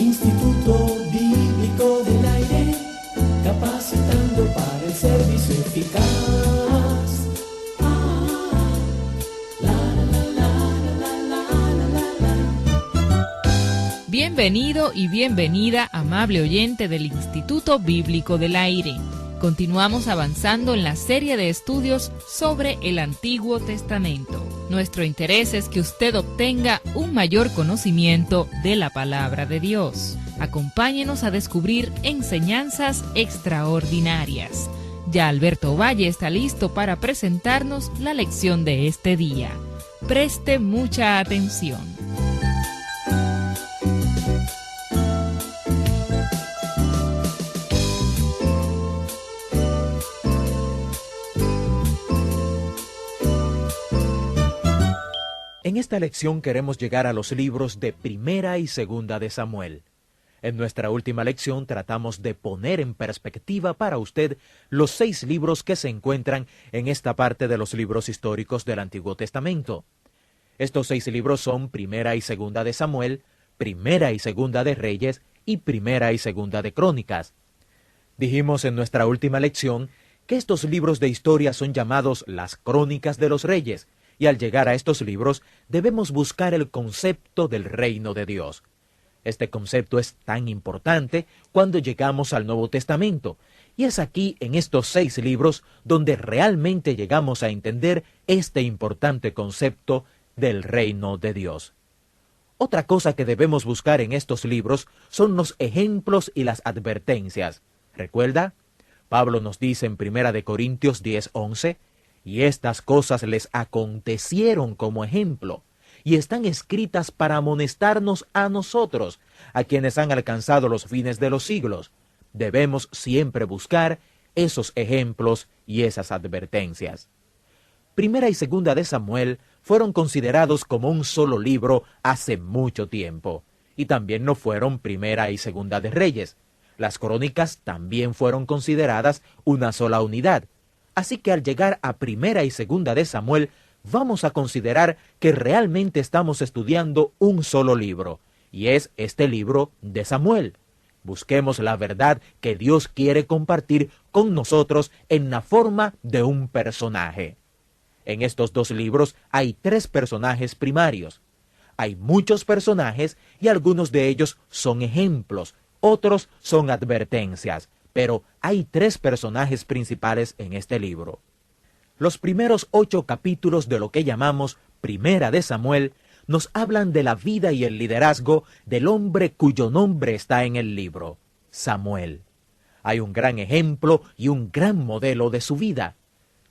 Instituto Bíblico del Aire, capacitando para el servicio eficaz. Bienvenido y bienvenida, amable oyente del Instituto Bíblico del Aire. Continuamos avanzando en la serie de estudios sobre el Antiguo Testamento. Nuestro interés es que usted obtenga un mayor conocimiento de la Palabra de Dios. Acompáñenos a descubrir enseñanzas extraordinarias. Ya Alberto Valle está listo para presentarnos la lección de este día. Preste mucha atención. En esta lección queremos llegar a los libros de Primera y Segunda de Samuel. En nuestra última lección tratamos de poner en perspectiva para usted los 6 libros que se encuentran en esta parte de los libros históricos del Antiguo Testamento. Estos 6 libros son Primera y Segunda de Samuel, Primera y Segunda de Reyes y Primera y Segunda de Crónicas. Dijimos en nuestra última lección que estos libros de historia son llamados las Crónicas de los Reyes, y al llegar a estos libros debemos buscar el concepto del reino de Dios. Este concepto es tan importante cuando llegamos al Nuevo Testamento, y es aquí en estos 6 libros donde realmente llegamos a entender este importante concepto del reino de Dios. Otra cosa que debemos buscar en estos libros son los ejemplos y las advertencias. ¿Recuerda? Pablo nos dice en 1 Corintios 10:11, y estas cosas les acontecieron como ejemplo, y están escritas para amonestarnos a nosotros, a quienes han alcanzado los fines de los siglos. Debemos siempre buscar esos ejemplos y esas advertencias. Primera y Segunda de Samuel fueron considerados como un solo libro hace mucho tiempo, y también lo fueron Primera y Segunda de Reyes. Las crónicas también fueron consideradas una sola unidad. Así que al llegar a Primera y Segunda de Samuel, vamos a considerar que realmente estamos estudiando un solo libro, y es este libro de Samuel. Busquemos la verdad que Dios quiere compartir con nosotros en la forma de un personaje. En estos 2 libros hay 3 personajes primarios. Hay muchos personajes y algunos de ellos son ejemplos, otros son advertencias. Pero hay 3 personajes principales en este libro. Los primeros 8 capítulos de lo que llamamos Primera de Samuel nos hablan de la vida y el liderazgo del hombre cuyo nombre está en el libro, Samuel. Hay un gran ejemplo y un gran modelo de su vida.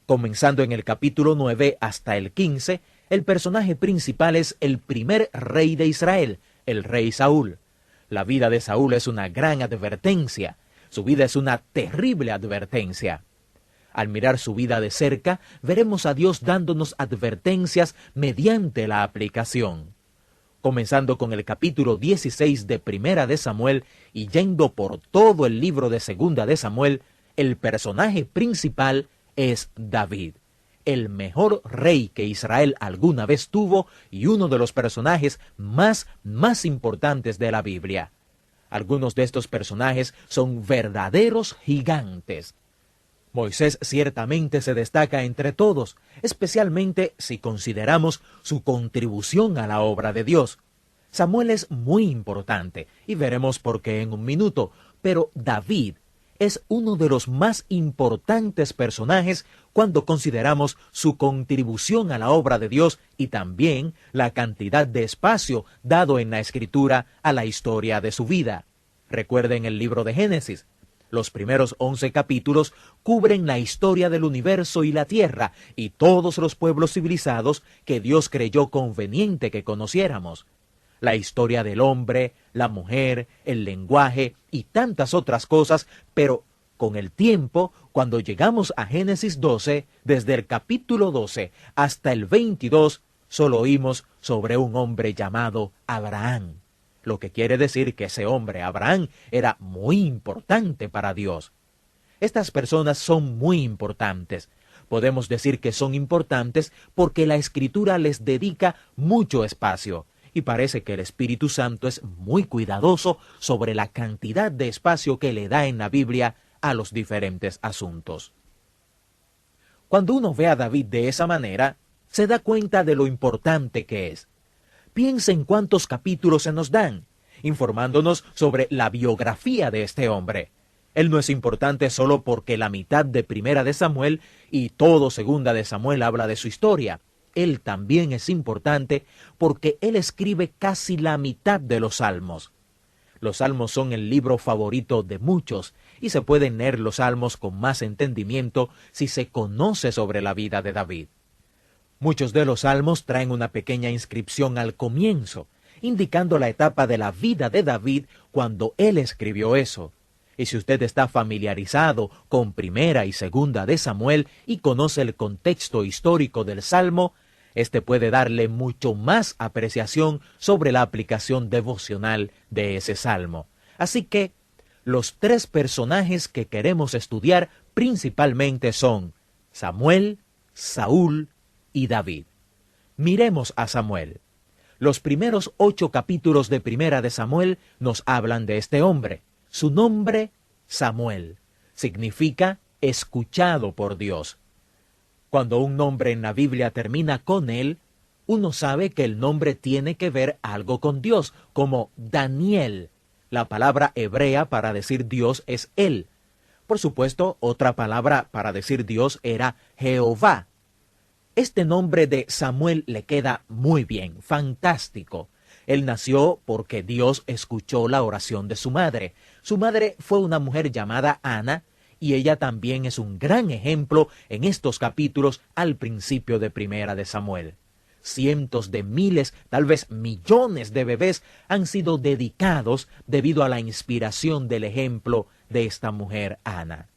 Comenzando en el capítulo 9 hasta el 15, el personaje principal es el primer rey de Israel, el rey Saúl. La vida de Saúl es una gran advertencia. Su vida es una terrible advertencia. Al mirar su vida de cerca, veremos a Dios dándonos advertencias mediante la aplicación. Comenzando con el capítulo 16 de Primera de Samuel y yendo por todo el libro de Segunda de Samuel, el personaje principal es David, el mejor rey que Israel alguna vez tuvo y uno de los personajes más importantes de la Biblia. Algunos de estos personajes son verdaderos gigantes. Moisés ciertamente se destaca entre todos, especialmente si consideramos su contribución a la obra de Dios. Samuel es muy importante, y veremos por qué en un minuto, pero David es uno de los más importantes personajes cuando consideramos su contribución a la obra de Dios y también la cantidad de espacio dado en la Escritura a la historia de su vida. Recuerden el libro de Génesis. Los primeros 11 capítulos cubren la historia del universo y la tierra y todos los pueblos civilizados que Dios creyó conveniente que conociéramos. La historia del hombre, la mujer, el lenguaje y tantas otras cosas, pero con el tiempo, cuando llegamos a Génesis 12, desde el capítulo 12 hasta el 22, solo oímos sobre un hombre llamado Abraham. Lo que quiere decir que ese hombre, Abraham, era muy importante para Dios. Estas personas son muy importantes. Podemos decir que son importantes porque la Escritura les dedica mucho espacio y parece que el Espíritu Santo es muy cuidadoso sobre la cantidad de espacio que le da en la Biblia a los diferentes asuntos. Cuando uno ve a David de esa manera, se da cuenta de lo importante que es. Piensa en cuántos capítulos se nos dan, informándonos sobre la biografía de este hombre. Él no es importante solo porque la mitad de Primera de Samuel y todo Segunda de Samuel habla de su historia. Él también es importante porque él escribe casi la mitad de los Salmos. Los Salmos son el libro favorito de muchos y se pueden leer los Salmos con más entendimiento si se conoce sobre la vida de David. Muchos de los Salmos traen una pequeña inscripción al comienzo, indicando la etapa de la vida de David cuando él escribió eso. Y si usted está familiarizado con Primera y Segunda de Samuel y conoce el contexto histórico del Salmo, este puede darle mucho más apreciación sobre la aplicación devocional de ese Salmo. Así que, los tres personajes que queremos estudiar principalmente son Samuel, Saúl y David. Miremos a Samuel. Los primeros 8 capítulos de Primera de Samuel nos hablan de este hombre. Su nombre, Samuel, significa escuchado por Dios. Cuando un nombre en la Biblia termina con él, uno sabe que el nombre tiene que ver algo con Dios, como Daniel. La palabra hebrea para decir Dios es él. Por supuesto, otra palabra para decir Dios era Jehová. Este nombre de Samuel le queda muy bien, fantástico. Él nació porque Dios escuchó la oración de su madre. Su madre fue una mujer llamada Ana, y ella también es un gran ejemplo en estos capítulos al principio de Primera de Samuel. Cientos de miles, tal vez millones de bebés han sido dedicados debido a la inspiración del ejemplo de esta mujer Ana.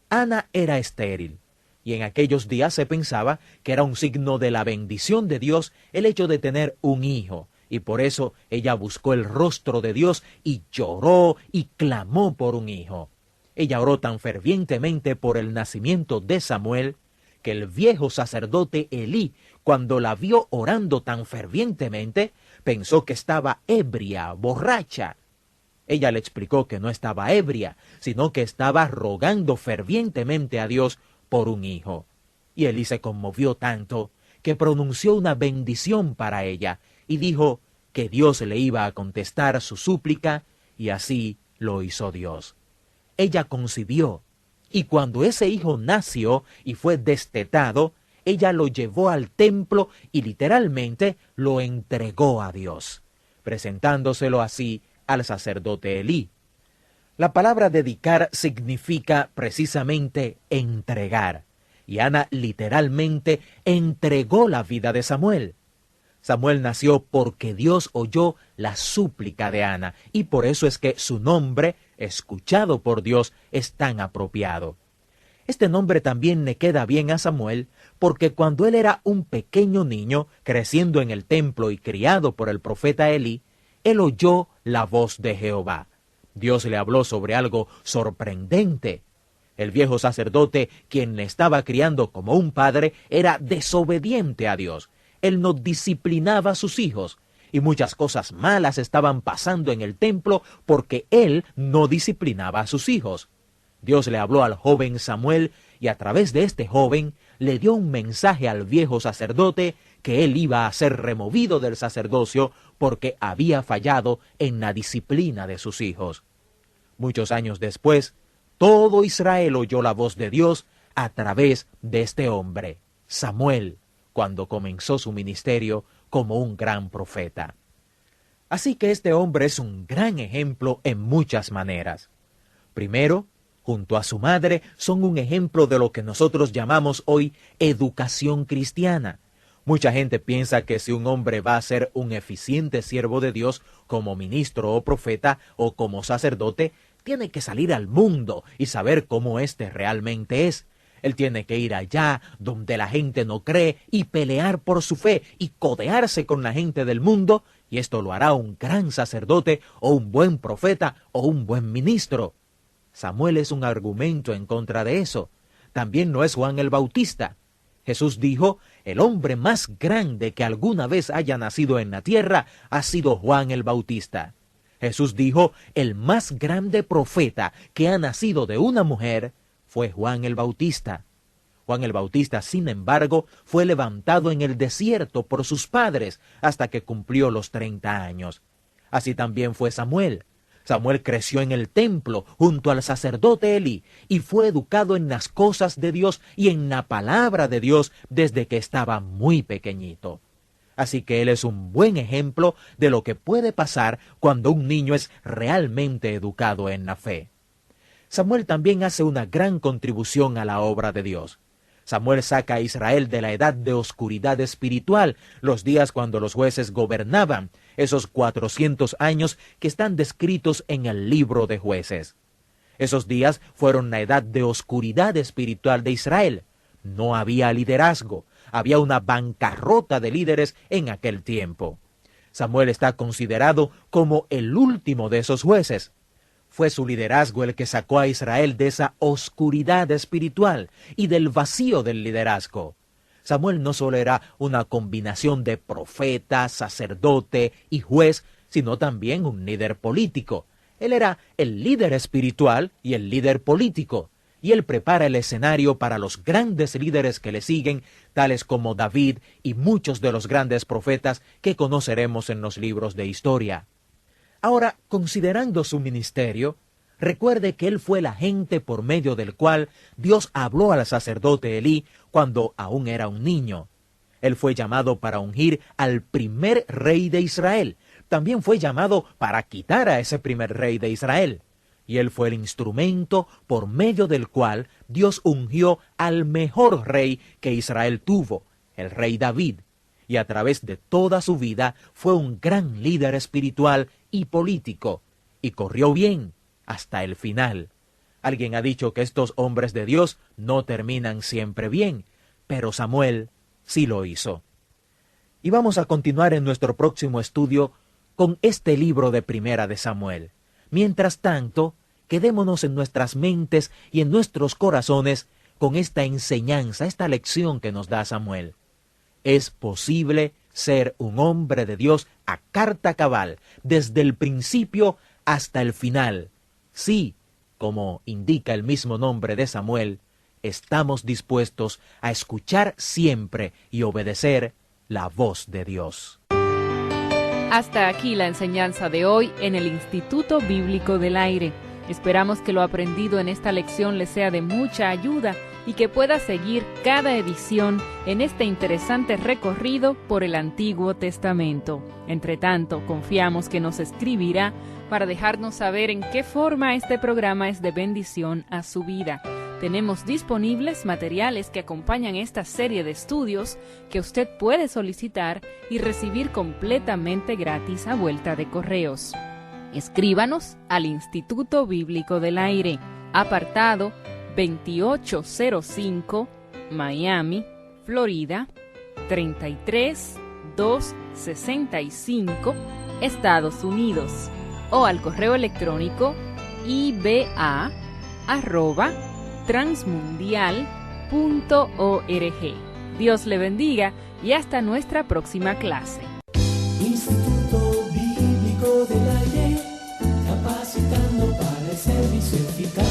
Ana era estéril, y en aquellos días se pensaba que era un signo de la bendición de Dios el hecho de tener un hijo, y por eso ella buscó el rostro de Dios y lloró y clamó por un hijo. Ella oró tan fervientemente por el nacimiento de Samuel, que el viejo sacerdote Elí, cuando la vio orando tan fervientemente, pensó que estaba ebria, borracha. Ella le explicó que no estaba ebria, sino que estaba rogando fervientemente a Dios por un hijo. Y Elí se conmovió tanto que pronunció una bendición para ella y dijo que Dios le iba a contestar su súplica, y así lo hizo Dios. Ella concibió, y cuando ese hijo nació y fue destetado, ella lo llevó al templo y literalmente lo entregó a Dios, presentándoselo así al sacerdote Elí. La palabra dedicar significa precisamente entregar, y Ana literalmente entregó la vida de Samuel. Samuel nació porque Dios oyó la súplica de Ana, y por eso es que su nombre, escuchado por Dios, es tan apropiado. Este nombre también le queda bien a Samuel, porque cuando él era un pequeño niño, creciendo en el templo y criado por el profeta Elí, él oyó la voz de Jehová. Dios le habló sobre algo sorprendente. El viejo sacerdote, quien le estaba criando como un padre, era desobediente a Dios. Él no disciplinaba a sus hijos, y muchas cosas malas estaban pasando en el templo porque él no disciplinaba a sus hijos. Dios le habló al joven Samuel, y a través de este joven le dio un mensaje al viejo sacerdote que él iba a ser removido del sacerdocio porque había fallado en la disciplina de sus hijos. Muchos años después, todo Israel oyó la voz de Dios a través de este hombre, Samuel, cuando comenzó su ministerio como un gran profeta. Así que este hombre es un gran ejemplo en muchas maneras. Primero, junto a su madre, son un ejemplo de lo que nosotros llamamos hoy educación cristiana. Mucha gente piensa que si un hombre va a ser un eficiente siervo de Dios como ministro o profeta o como sacerdote, tiene que salir al mundo y saber cómo éste realmente es. Él tiene que ir allá donde la gente no cree y pelear por su fe y codearse con la gente del mundo, y esto lo hará un gran sacerdote o un buen profeta o un buen ministro. Samuel es un argumento en contra de eso. También no es Juan el Bautista. Jesús dijo el hombre más grande que alguna vez haya nacido en la tierra ha sido Juan el Bautista. Jesús dijo, el más grande profeta que ha nacido de una mujer fue Juan el Bautista. Juan el Bautista, sin embargo, fue levantado en el desierto por sus padres hasta que cumplió los 30 años. Así también fue Samuel. Samuel creció en el templo junto al sacerdote Elí y fue educado en las cosas de Dios y en la palabra de Dios desde que estaba muy pequeñito. Así que él es un buen ejemplo de lo que puede pasar cuando un niño es realmente educado en la fe. Samuel también hace una gran contribución a la obra de Dios. Samuel saca a Israel de la edad de oscuridad espiritual, los días cuando los jueces gobernaban, esos 400 años que están descritos en el libro de Jueces. Esos días fueron la edad de oscuridad espiritual de Israel. No había liderazgo, había una bancarrota de líderes en aquel tiempo. Samuel está considerado como el último de esos jueces. Fue su liderazgo el que sacó a Israel de esa oscuridad espiritual y del vacío del liderazgo. Samuel no solo era una combinación de profeta, sacerdote y juez, sino también un líder político. Él era el líder espiritual y el líder político, y él prepara el escenario para los grandes líderes que le siguen, tales como David y muchos de los grandes profetas que conoceremos en los libros de historia. Ahora, considerando su ministerio, recuerde que él fue el agente por medio del cual Dios habló al sacerdote Elí cuando aún era un niño. Él fue llamado para ungir al primer rey de Israel. También fue llamado para quitar a ese primer rey de Israel. Y él fue el instrumento por medio del cual Dios ungió al mejor rey que Israel tuvo, el rey David. Y a través de toda su vida fue un gran líder espiritual y político, y corrió bien hasta el final. Alguien ha dicho que estos hombres de Dios no terminan siempre bien, pero Samuel sí lo hizo. Y vamos a continuar en nuestro próximo estudio con este libro de Primera de Samuel. Mientras tanto, quedémonos en nuestras mentes y en nuestros corazones con esta enseñanza, esta lección que nos da Samuel. Es posible ser un hombre de Dios a carta cabal, desde el principio hasta el final. Sí, como indica el mismo nombre de Samuel, estamos dispuestos a escuchar siempre y obedecer la voz de Dios. Hasta aquí la enseñanza de hoy en el Instituto Bíblico del Aire. Esperamos que lo aprendido en esta lección le sea de mucha ayuda y que pueda seguir cada edición en este interesante recorrido por el Antiguo Testamento. Entre tanto, confiamos que nos escribirá para dejarnos saber en qué forma este programa es de bendición a su vida. Tenemos disponibles materiales que acompañan esta serie de estudios que usted puede solicitar y recibir completamente gratis a vuelta de correos. Escríbanos al Instituto Bíblico del Aire, apartado 2805, Miami, Florida, 33265, Estados Unidos, o al correo electrónico iba@transmundial.org. Dios le bendiga y hasta nuestra próxima clase. Instituto Bíblico del Aire, capacitando para el servicio eficaz.